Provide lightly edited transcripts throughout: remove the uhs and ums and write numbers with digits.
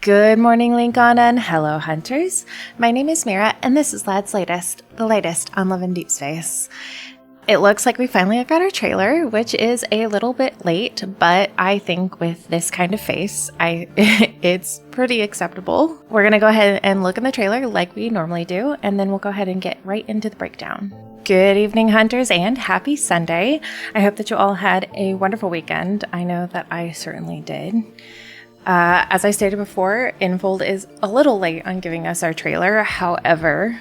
Good morning, Lincoln, and hello, hunters. My name is Mira, and this is Lad's Latest, the latest on Love and Deepspace. It looks like we finally got our trailer, which is a little bit late, but I think with this kind of face, it's pretty acceptable. We're going to go ahead and look in the trailer like we normally do, and then we'll go ahead and get right into the breakdown. Good evening, hunters, and happy Sunday. I hope that you all had a wonderful weekend. I know that I certainly did. As I stated before, Infold is a little late on giving us our trailer. However,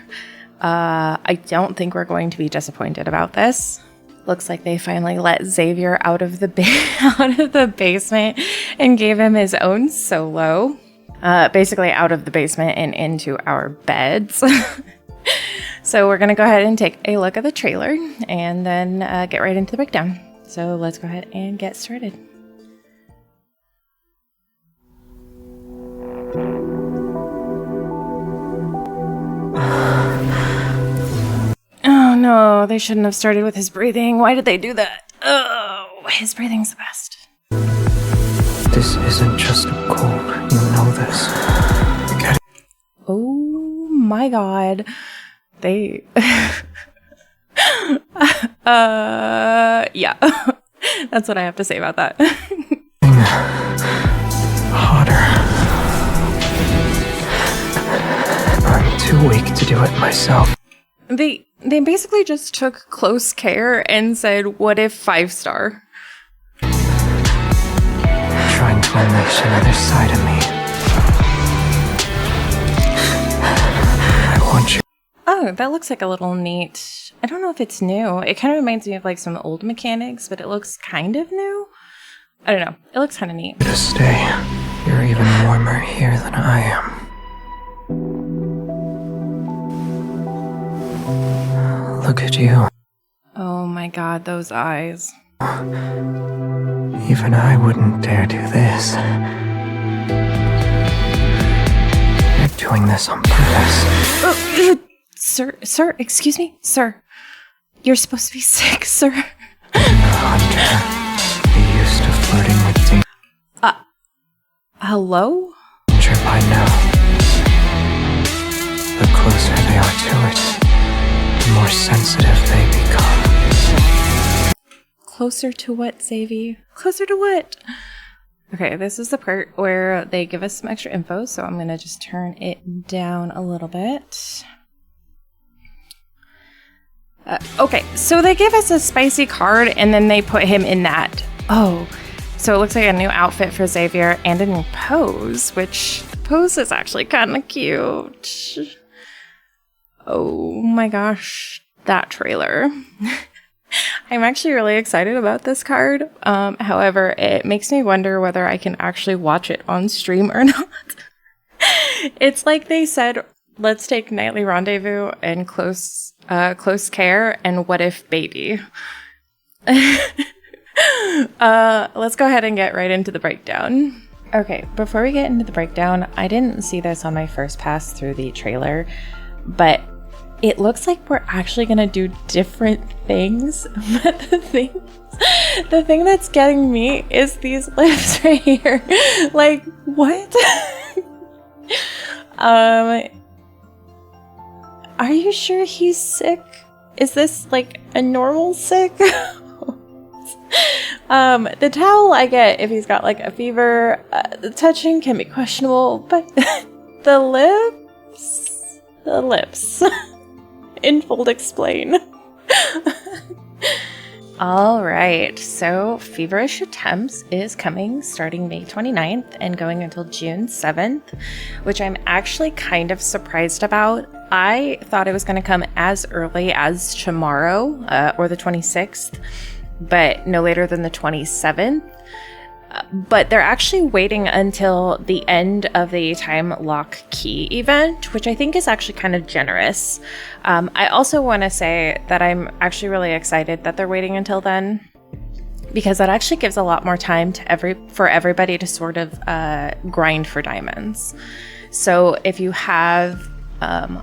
I don't think we're going to be disappointed about this. Looks like they finally let Xavier out of the basement and gave him his own solo. Basically out of the basement and into our beds. So we're going to go ahead and take a look at the trailer and then get right into the breakdown. So let's go ahead and get started. Oh no, they shouldn't have started with his breathing. Why did they do that? Oh, his breathing's the best. This isn't just a cold, you know this. Oh my god. They... yeah. That's what I have to say about that. Hotter. I'm too weak to do it myself. They basically just took close care and said, what if 5-star? Trying to unleash another side of me. I want you. Oh, that looks like a little neat. I don't know if it's new. It kind of reminds me of like some old mechanics, but it looks kind of new. I don't know. It looks kind of neat. To stay. You're even warmer here than I am. Look at you. Oh my god, those eyes. Even I wouldn't dare do this. You're doing this on purpose. Sir, excuse me? Sir, you're supposed to be sick, sir. Hunter, you're used to flirting with danger. Hello? By now. The closer they are to it, the more sensitive they become. Closer to what, Xavier? Closer to what? Okay, this is the part where they give us some extra info, so I'm going to just turn it down a little bit. Okay, so they give us a spicy card, and then they put him in that. Oh, so it looks like a new outfit for Xavier and a new pose, which the pose is actually kind of cute. Oh my gosh, that trailer. I'm actually really excited about this card. However, it makes me wonder whether I can actually watch it on stream or not. It's like they said, let's take Nightly Rendezvous and Close Care and What If Baby. Let's go ahead and get right into the breakdown. Okay, before we get into the breakdown, I didn't see this on my first pass through the trailer, but it looks like we're actually gonna do different things. But the thing that's getting me is these lips right here. Like, what? Are you sure he's sick? Is this like a normal sick? The towel I get if he's got like a fever. The touching can be questionable, but the lips. Infold explain. All right, so Feverish Attempts is coming starting May 29th and going until June 7th, which I'm actually kind of surprised about. I thought it was going to come as early as tomorrow or the 26th, but no later than the 27th. But they're actually waiting until the end of the time lock key event, which I think is actually kind of generous. I also want to say that I'm actually really excited that they're waiting until then, because that actually gives a lot more time to for everybody to sort of grind for diamonds. So if you have and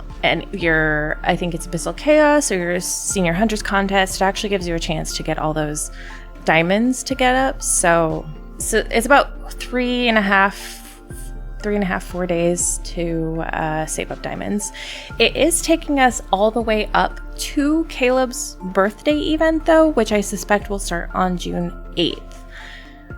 I think it's Abyssal Chaos or your Senior Hunters contest, it actually gives you a chance to get all those diamonds to get up. So it's about 3 3.5, 4 days to save up diamonds. It is taking us all the way up to Caleb's birthday event, though, which I suspect will start on June 8th.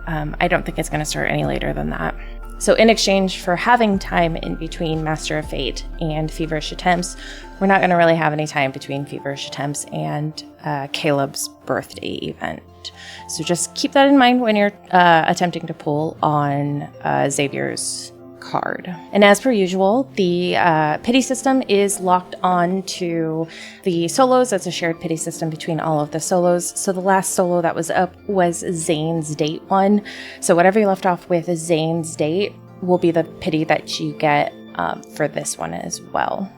I don't think it's going to start any later than that. So in exchange for having time in between Master of Fate and Feverish Attempts, we're not going to really have any time between Feverish Attempts and Caleb's birthday event. So just keep that in mind when you're attempting to pull on Xavier's card. And as per usual, the pity system is locked on to the solos. It's a shared pity system between all of the solos. So the last solo that was up was Zayne's date one. So whatever you left off with Zayne's date will be the pity that you get for this one as well.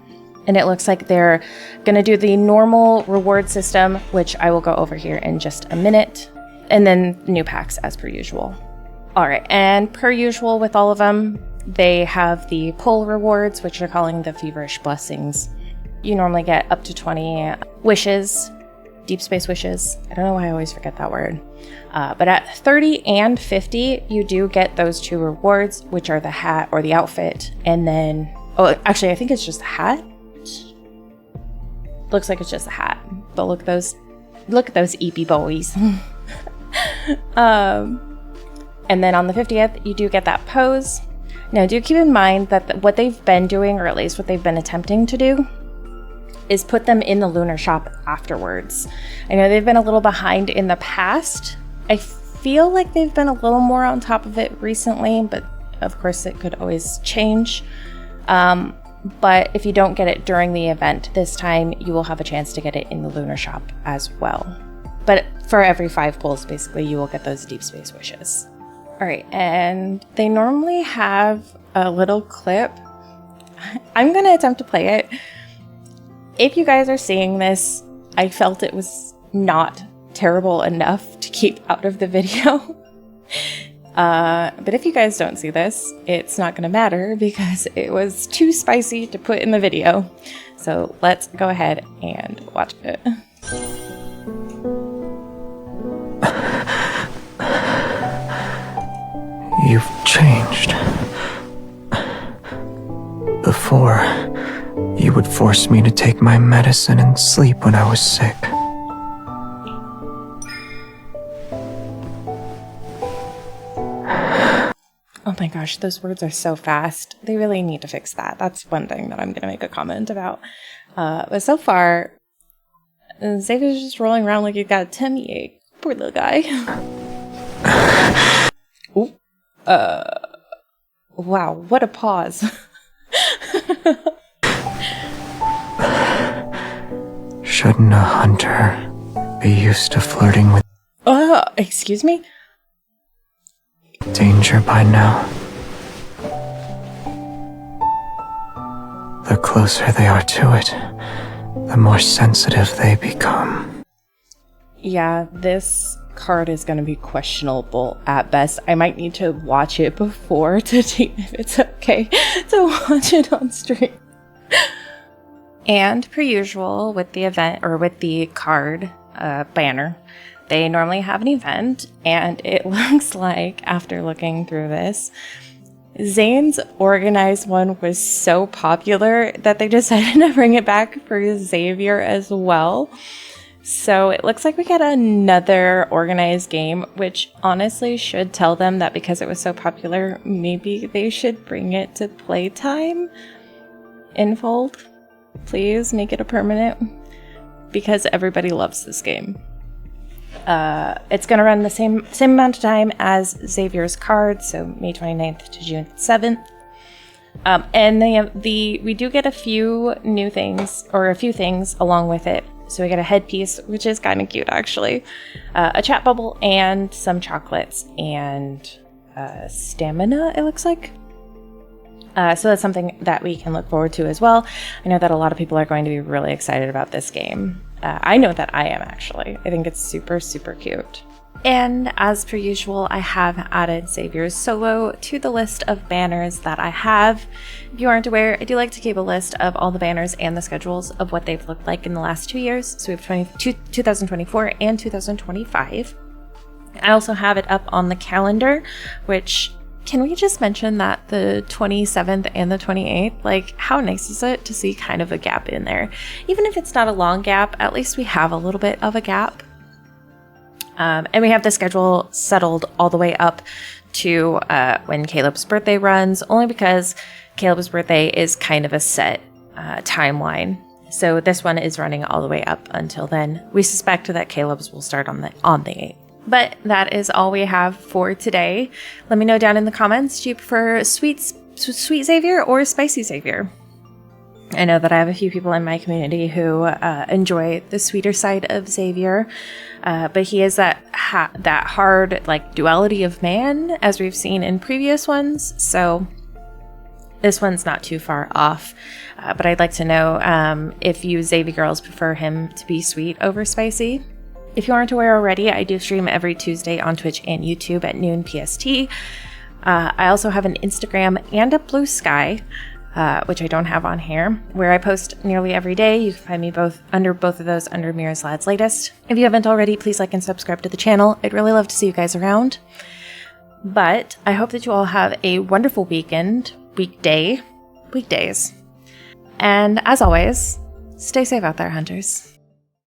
And it looks like they're going to do the normal reward system, which I will go over here in just a minute, and then new packs as per usual. All right, and per usual with all of them, they have the pull rewards, which are calling the Feverish Blessings. You normally get up to 20 wishes, deep space wishes. I don't know why I always forget that word. But at 30 and 50, you do get those two rewards, which are the hat or the outfit. And then, oh, actually, I think it's just a hat. Looks like it's just a hat. But look at those eepy boys. And then on the 50th, you do get that pose. Now, do keep in mind that what they've been doing, or at least what they've been attempting to do, is put them in the lunar shop afterwards. I know they've been a little behind in the past. I feel like they've been a little more on top of it recently, but of course it could always change. But if you don't get it during the event this time, you will have a chance to get it in the lunar shop as well. But for every 5 pulls, basically, you will get those deep space wishes. All right, and they normally have a little clip. I'm going to attempt to play it. If you guys are seeing this, I felt it was not terrible enough to keep out of the video. But if you guys don't see this, it's not going to matter because it was too spicy to put in the video. So let's go ahead and watch it. You've changed. Before, you would force me to take my medicine and sleep when I was sick. Oh my gosh, those words are so fast. They really need to fix that. That's one thing that I'm going to make a comment about. But so far, Xavier's just rolling around like he got a tummy ache. Poor little guy. Ooh. Wow, what a pause. Shouldn't a hunter be used to flirting with excuse me? danger by now? The closer they are to it, the more sensitive they become. Yeah, this card is going to be questionable at best. I might need to watch it before to see if it's okay to watch it on stream. And per usual with the event, or with the card banner, they normally have an event, and it looks like, after looking through this, Zayne's organized one was so popular that they decided to bring it back for Xavier as well. So it looks like we get another organized game, which honestly should tell them that because it was so popular, maybe they should bring it to playtime. Infold, please make it a permanent, because everybody loves this game. It's going to run the same amount of time as Xavier's card, so May 29th to June 7th. And we do get a few new things, or a few things along with it. So we get a headpiece, which is kind of cute, actually, a chat bubble, and some chocolates, and stamina, it looks like. So that's something that we can look forward to as well. I know that a lot of people are going to be really excited about this game. I know that I am, actually. I think it's super, super cute. And as per usual, I have added Xavier's solo to the list of banners that I have. If you aren't aware, I do like to keep a list of all the banners and the schedules of what they've looked like in the last 2 years. So we have 2024 and 2025. I also have it up on the calendar, which Can we just mention that the 27th and the 28th, like, how nice is it to see kind of a gap in there? Even if it's not a long gap, at least we have a little bit of a gap. And we have the schedule settled all the way up to when Caleb's birthday runs, only because Caleb's birthday is kind of a set timeline. So this one is running all the way up until then. We suspect that Caleb's will start on the 8th. But that is all we have for today. Let me know down in the comments, do you prefer sweet Xavier or spicy Xavier? I know that I have a few people in my community who enjoy the sweeter side of Xavier, but he is that hard, like, duality of man, as we've seen in previous ones, so this one's not too far off. But I'd like to know if you Xavier girls prefer him to be sweet over spicy. If you aren't aware already, I do stream every Tuesday on Twitch and YouTube at Noon PST. I also have an Instagram and a Blue Sky, which I don't have on here, where I post nearly every day. You can find me both of those under Mira's Lad's Latest. If you haven't already, please like and subscribe to the channel. I'd really love to see you guys around. But I hope that you all have a wonderful weekdays. And as always, stay safe out there, hunters.